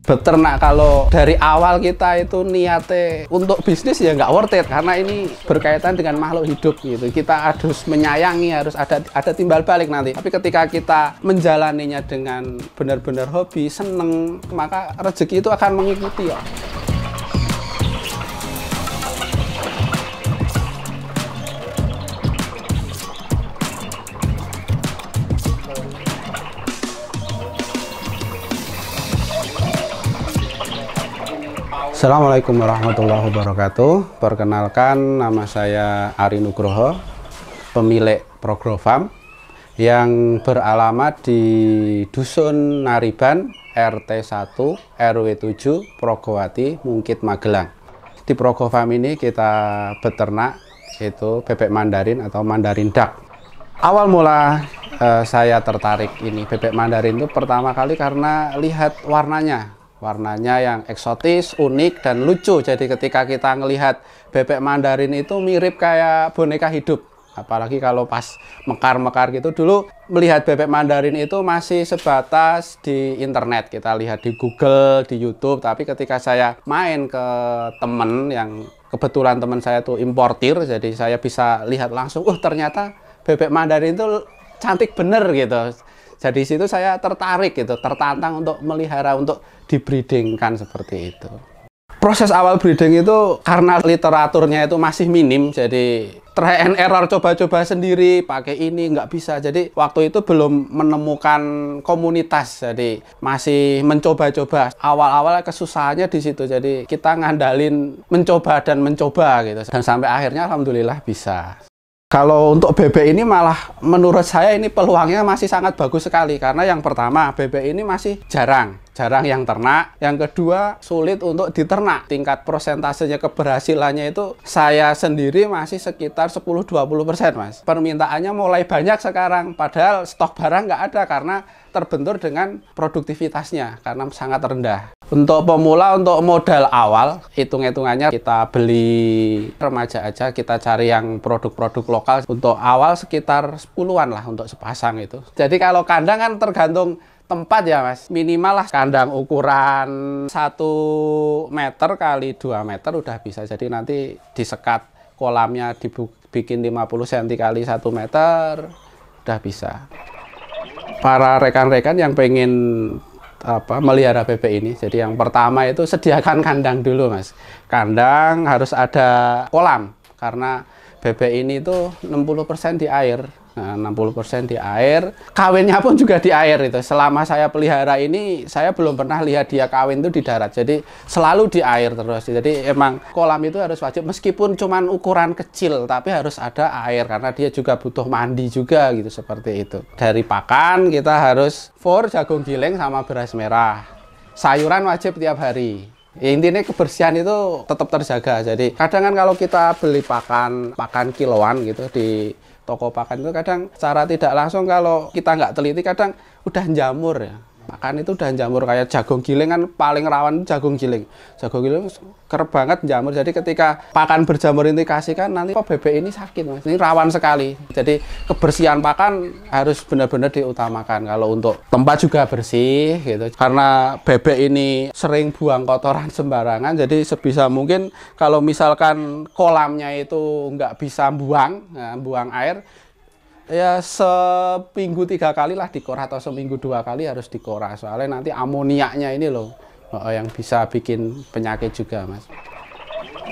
Beternak kalau dari awal kita itu niatnya untuk bisnis ya nggak worth it, karena ini berkaitan dengan makhluk hidup gitu. Kita harus menyayangi, harus ada timbal balik nanti. Tapi ketika kita menjalaninya dengan benar-benar hobi, seneng, maka rezeki itu akan mengikuti ya. Assalamualaikum warahmatullahi wabarakatuh. Perkenalkan, nama saya Ari Nugroho, pemilik Progrofarm yang beralamat di Dusun Nariban, RT 1, RW 7, Progowati, Mungkit, Magelang. Di Progrofarm ini kita beternak itu bebek Mandarin atau Mandarin Duck. Awal mula saya tertarik ini bebek Mandarin itu pertama kali karena lihat warnanya yang eksotis, unik, dan lucu. Jadi ketika kita ngelihat bebek Mandarin itu mirip kayak boneka hidup. Apalagi kalau pas mekar-mekar gitu. Dulu melihat bebek Mandarin itu masih sebatas di internet. Kita lihat di Google, di YouTube. Tapi ketika saya main ke temen yang kebetulan teman saya itu importir, jadi saya bisa lihat langsung, ternyata bebek Mandarin itu cantik bener gitu. Jadi situ saya tertarik gitu, tertantang untuk melihara, untuk dibreedingkan seperti itu. Proses awal breeding itu karena literaturnya itu masih minim, jadi try and error, coba-coba sendiri, pakai ini nggak bisa. Jadi waktu itu belum menemukan komunitas, jadi masih mencoba-coba. Awal-awal kesusahannya di situ, jadi kita ngandalin mencoba dan mencoba gitu. Dan sampai akhirnya alhamdulillah bisa. Kalau untuk bebek ini malah menurut saya ini peluangnya masih sangat bagus sekali, karena yang pertama bebek ini masih jarang yang ternak, yang kedua sulit untuk diternak. Tingkat persentasenya keberhasilannya itu saya sendiri masih sekitar 10-20% Mas. Permintaannya mulai banyak sekarang, padahal stok barang nggak ada karena terbentur dengan produktivitasnya karena sangat rendah. Untuk pemula, untuk modal awal, hitung-hitungannya kita beli remaja aja, kita cari yang produk-produk lokal. Untuk awal sekitar 10-an lah untuk sepasang itu. Jadi kalau kandang kan tergantung tempat ya Mas. Minimal lah kandang ukuran 1 meter kali 2 meter udah bisa. Jadi nanti disekat kolamnya, dibikin 50 cm kali 1 meter, udah bisa. Para rekan-rekan yang pengen melihara bebek ini, jadi yang pertama itu sediakan kandang dulu Mas. Kandang harus ada kolam, karena bebek ini tuh 60% di air. Nah, 60% di air, kawinnya pun juga di air itu. Selama saya pelihara ini, saya belum pernah lihat dia kawin itu di darat. Jadi selalu di air terus. Jadi emang kolam itu harus wajib, meskipun cuman ukuran kecil, tapi harus ada air karena dia juga butuh mandi juga gitu, seperti itu. Dari pakan kita harus jagung giling sama beras merah. Sayuran wajib tiap hari. Ya, intinya kebersihan itu tetap terjaga. Jadi kadang kan kalau kita beli pakan kiloan gitu di toko pakan itu kadang secara tidak langsung kalau kita nggak teliti kadang udah jamur ya. Pakan itu udah jamur, kayak jagung giling kan paling rawan jagung giling. Jagung giling kerap banget jamur. Jadi ketika pakan berjamur indikasi kan nanti bebek ini sakit Mas. Ini rawan sekali. Jadi kebersihan pakan harus benar-benar diutamakan. Kalau untuk tempat juga bersih gitu. Karena bebek ini sering buang kotoran sembarangan. Jadi sebisa mungkin kalau misalkan kolamnya itu nggak bisa buang air, ya seminggu 3 kali lah dikora, atau seminggu 2 kali harus dikora. Soalnya nanti amoniaknya ini loh yang bisa bikin penyakit juga Mas.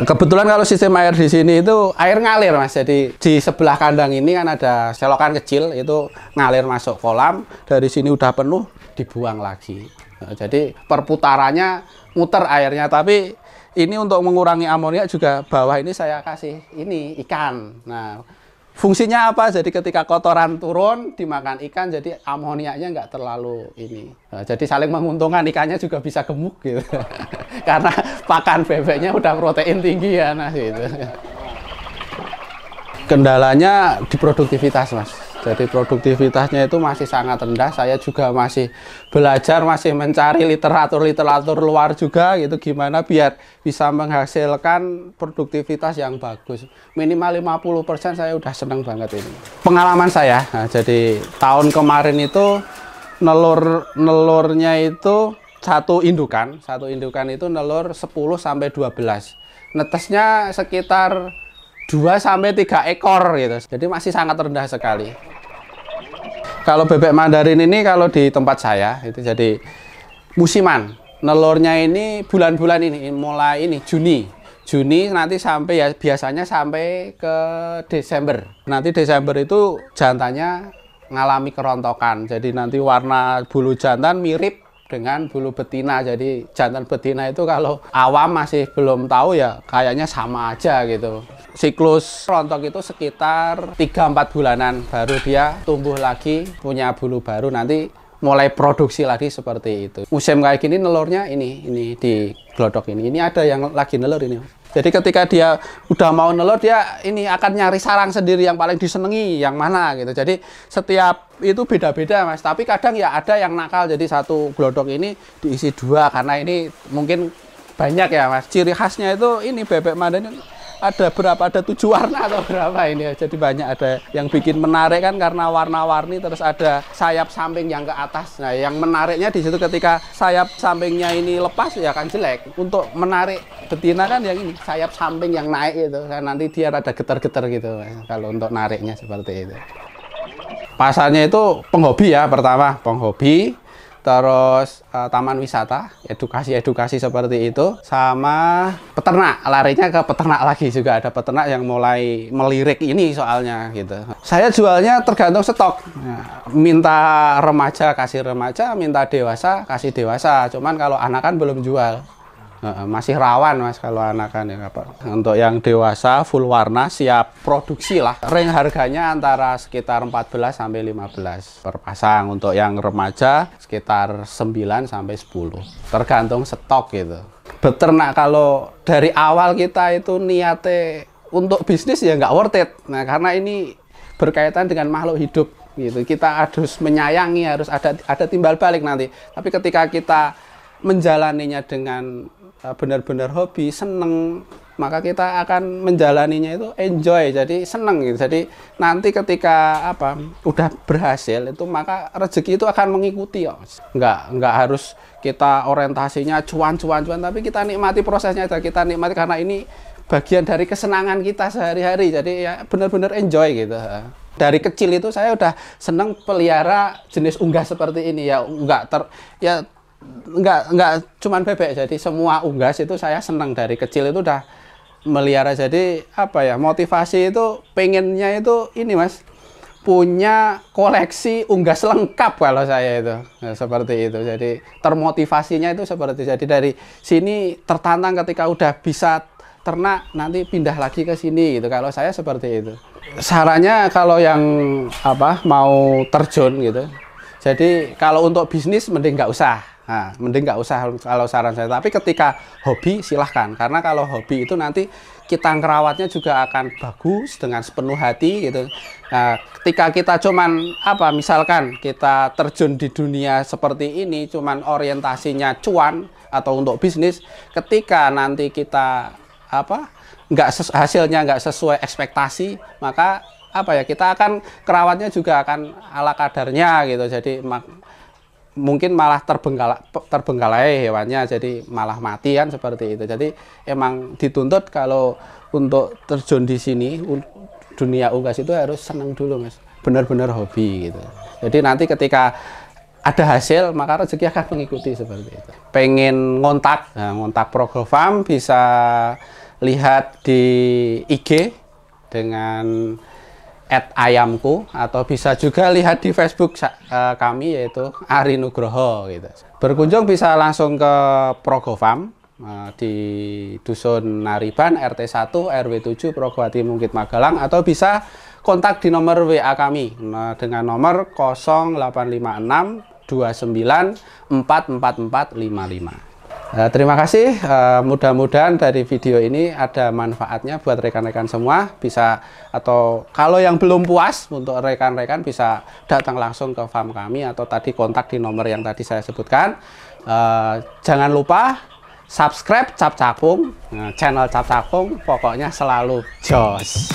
Kebetulan kalau sistem air di sini itu air ngalir Mas. Jadi di sebelah kandang ini kan ada selokan kecil, itu ngalir masuk kolam. Dari sini udah penuh dibuang lagi. Jadi perputarannya muter airnya. Tapi ini untuk mengurangi amoniak juga, bawah ini saya kasih ini ikan. Nah, fungsinya apa? Jadi ketika kotoran turun dimakan ikan, jadi amoniaknya nggak terlalu ini. Nah, jadi saling menguntungkan, ikannya juga bisa gemuk gitu. Karena pakan bebeknya udah protein tinggi ya, nah gitu. Kendalanya di produktivitas Mas. Jadi produktivitasnya itu masih sangat rendah. Saya juga masih belajar, masih mencari literatur luar juga gitu, gimana biar bisa menghasilkan produktivitas yang bagus. Minimal 50% saya udah seneng banget ini. Pengalaman saya, nah, jadi tahun kemarin itu nelurnya itu satu indukan itu nelur 10 sampai 12. Netesnya sekitar 2 sampai 3 ekor gitu. Jadi masih sangat rendah sekali. Kalau bebek Mandarin ini kalau di tempat saya itu jadi musiman. Nelurnya ini bulan-bulan ini mulai ini Juni nanti sampai ya biasanya sampai ke Desember. Nanti Desember itu jantannya ngalami kerontokan. Jadi nanti warna bulu jantan mirip dengan bulu betina. Jadi jantan betina itu kalau awam masih belum tahu ya kayaknya sama aja gitu. Siklus rontok itu sekitar 3-4 bulanan baru dia tumbuh lagi, punya bulu baru, nanti mulai produksi lagi seperti itu. Musim kayak gini nelurnya ini di glodok ini. Ini ada yang lagi nelur ini. Jadi ketika dia udah mau nelur, dia ini akan nyari sarang sendiri yang paling disenangi yang mana gitu. Jadi setiap itu beda-beda Mas. Tapi kadang ya ada yang nakal. Jadi satu glodok ini diisi 2 karena ini mungkin banyak ya Mas. Ciri khasnya itu ini bebek Mandarin ada berapa, ada 7 warna atau berapa ini. Jadi banyak, ada yang bikin menarik kan karena warna-warni, terus ada sayap samping yang ke atas. Nah yang menariknya di situ ketika sayap sampingnya ini lepas ya akan jelek. Untuk menarik betina kan yang ini sayap samping yang naik itu kan, nanti dia ada getar-getar gitu kalau untuk nariknya seperti itu. Pasarnya itu penghobi ya, pertama penghobi, terus taman wisata, edukasi seperti itu, sama peternak, larinya ke peternak lagi, juga ada peternak yang mulai melirik ini soalnya gitu. Saya jualnya tergantung stok, minta remaja kasih remaja, minta dewasa kasih dewasa, cuman kalau anakan belum jual. Masih rawan Mas kalau anakan ya apa. Untuk yang dewasa full warna siap produksi lah. Range harganya antara sekitar 14 sampai 15 per pasang. Untuk yang remaja sekitar 9 sampai 10. Tergantung stok gitu. Beternak kalau dari awal kita itu niatnya untuk bisnis ya nggak worth it. Nah karena ini berkaitan dengan makhluk hidup gitu. Kita harus menyayangi, harus ada timbal balik nanti. Tapi ketika kita menjalaninya dengan benar-benar hobi, seneng, maka kita akan menjalaninya itu enjoy, jadi seneng gitu. Jadi nanti ketika apa udah berhasil itu maka rezeki itu akan mengikuti ya. Nggak harus kita orientasinya cuan, tapi kita nikmati prosesnya aja, kita nikmati karena ini bagian dari kesenangan kita sehari-hari. Jadi ya benar-benar enjoy gitu. Dari kecil itu saya udah seneng pelihara jenis unggas seperti ini ya, nggak cuman bebek, jadi semua unggas itu saya seneng dari kecil itu udah melihara. Jadi apa ya, motivasi itu pengennya itu ini Mas, punya koleksi unggas lengkap kalau saya itu seperti itu. Jadi termotivasinya itu seperti, jadi dari sini tertantang ketika udah bisa ternak nanti pindah lagi ke sini gitu. Kalau saya seperti itu. Sarannya kalau yang apa mau terjun gitu, jadi kalau untuk bisnis mending nggak usah. Nah, mending nggak usah kalau saran saya. Tapi ketika hobi silahkan, karena kalau hobi itu nanti kita ngerawatnya juga akan bagus dengan sepenuh hati gitu. Nah, ketika kita cuman apa, misalkan kita terjun di dunia seperti ini cuman orientasinya cuan atau untuk bisnis, ketika nanti kita apa hasilnya nggak sesuai ekspektasi, maka apa ya, kita akan kerawatnya juga akan ala kadarnya gitu. Jadi mungkin malah terbengkalai hewannya, jadi malah mati kan seperti itu. Jadi emang dituntut kalau untuk terjun di sini dunia unggas itu harus seneng dulu Mas, benar-benar hobi gitu. Jadi nanti ketika ada hasil maka rezeki akan mengikuti seperti itu. Pengen ngontak, ngontak Progrofarm bisa lihat di IG dengan @ayamku, atau bisa juga lihat di Facebook kami yaitu Ari Nugroho gitu. Berkunjung bisa langsung ke Progrofarm di Dusun Nariban RT 1 RW 7 Progowati Mungkit Magelang, atau bisa kontak di nomor WA kami dengan nomor 0856 29 44455. Terima kasih, mudah-mudahan dari video ini ada manfaatnya buat rekan-rekan semua. Bisa, atau kalau yang belum puas, untuk rekan-rekan bisa datang langsung ke farm kami atau tadi kontak di nomor yang tadi saya sebutkan. Jangan lupa subscribe Cap Cakung, channel Cap Cakung, pokoknya selalu jos.